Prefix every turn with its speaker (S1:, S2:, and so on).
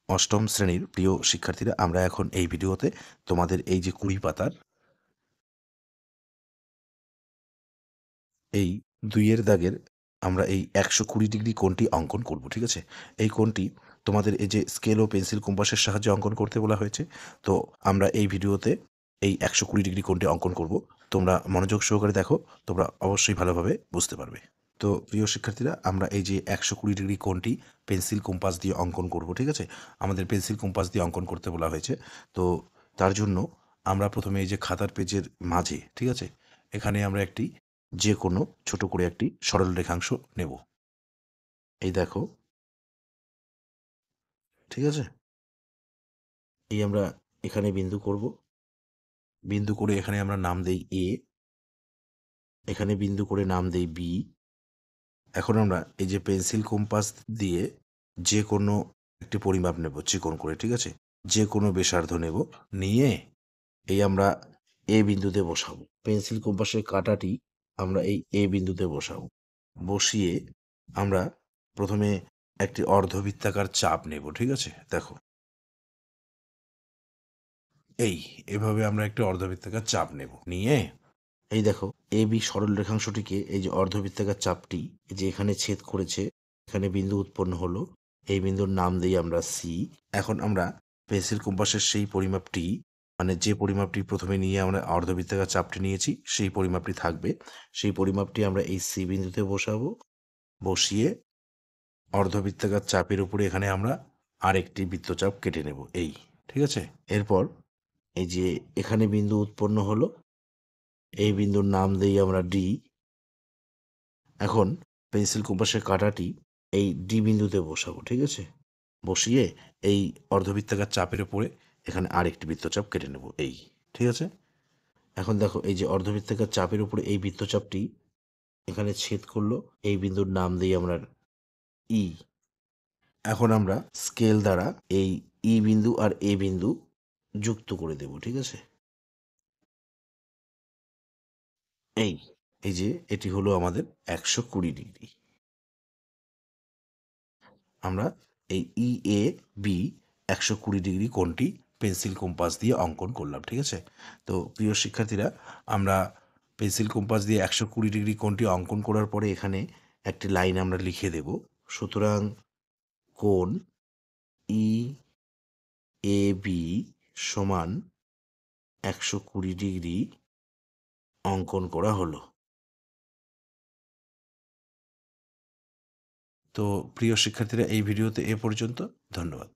S1: অষ্টম শ্রেণীর প্রিয় শিক্ষার্থীরা, আমরা এখন এই ভিডিওতে তোমাদের এই যে 20 পাতার এই 2 এর দাগের আমরা এই 120 ডিগ্রি কোণটি অঙ্কন করব। ঠিক আছে? এই কোণটি তোমাদের এই যে স্কেল ও পেন্সিল কম্পাসের সাহায্যে অঙ্কন করতে বলা হয়েছে। তো আমরা এই ভিডিওতে এই 120 ডিগ্রি কোণটি অঙ্কন করব। তোমরা মনোযোগ সহকারে দেখো, তোমরা অবশ্যই ভালোভাবে বুঝতে পারবে। তো প্রিয় শিক্ষার্থীরা, আমরা এই যে 120 ডিগ্রি কোণটি পেন্সিল কম্পাস দিয়ে অঙ্কন করব। ঠিক আছে? আমাদের পেন্সিল কম্পাস দিয়ে অঙ্কন করতে বলা হয়েছে। তো তার জন্য আমরা প্রথমে এই যে খাতার পেজের মাঝে, ঠিক আছে, এখানে আমরা একটি যে কোনো ছোট করে একটি সরল রেখাংশ নেব। এই দেখো, ঠিক আছে? এই আমরা এখানে বিন্দু করব। বিন্দু করে এখানে আমরা নাম দেই এ, এখানে বিন্দু করে নাম দেই বি। এখন আমরা এই যে পেন্সিল কম্পাস দিয়ে যে কোনো একটি পরিমাপ নেব চিকন করে, ঠিক আছে? যে কোনো ব্যাসার্ধ নেব, নিয়ে এই আমরা এ বিন্দুতে বসাবো। পেন্সিল কম্পাসের কাঁটাটি আমরা এই এ বিন্দুতে বসাবো। বসিয়ে আমরা প্রথমে একটি অর্ধবৃত্তাকার চাপ নেব। ঠিক আছে? দেখো, এভাবে আমরা একটি অর্ধবৃত্তাকার চাপ নেব, নিয়ে এই দেখো এ বি সরল রেখাংশটিকে এই যে অর্ধবৃত্তাকার চাপটি এই যে এখানে ছেদ করেছে, এখানে বিন্দু উৎপন্ন হলো, এই বিন্দুর নাম দিই আমরা সি। এখন আমরা পেন্সিল কম্পাসের সেই পরিমাপটি, মানে যে পরিমাপটি প্রথমে নিয়ে আমরা অর্ধবৃত্তাকার চাপটি নিয়েছি সেই পরিমাপটি থাকবে। সেই পরিমাপটি আমরা এই সি বিন্দুতে বসাবো। বসিয়ে অর্ধবৃত্তাকার চাপের উপরে এখানে আমরা আরেকটি বৃত্তচাপ কেটে নেব, ঠিক আছে? এরপর এই যে এখানে বিন্দু উৎপন্ন হলো, এই বিন্দুর নাম দেই আমরা ডি। এখন পেন্সিল কম্পাসের কাঁটাটি এই ডি বিন্দুতে বসাবো, ঠিক আছে? বসিয়ে এই অর্ধবৃত্তাকার চাপের উপরে এখানে আরেকটি বৃত্তচাপ কেটে নেব, ঠিক আছে? এখন দেখো এই যে অর্ধবৃত্তাকার চাপের উপরে এই বৃত্তচাপটি এখানে ছেদ করলো, এই বিন্দুর নাম দিই আমরা ই। এখন আমরা স্কেল দ্বারা এই ই বিন্দু আর এ বিন্দু যুক্ত করে দেব, ঠিক আছে? এই এই যে এটি হলো আমাদের 120 ডিগ্রি। আমরা এই ই এ বি 120 ডিগ্রি কোণটি পেন্সিল কম্পাস দিয়ে অঙ্কন করলাম, ঠিক আছে? তো প্রিয় শিক্ষার্থীরা, আমরা পেন্সিল কম্পাস দিয়ে 120 ডিগ্রি কোণটি অঙ্কন করার পরে এখানে একটি লাইন আমরা লিখে দেব। সুতরাং কোণ ই এ বি সমান 120 ডিগ্রি অঙ্কন করা হলো। তো প্রিয় শিক্ষার্থীরা, এই ভিডিওতে এ পর্যন্ত। ধন্যবাদ।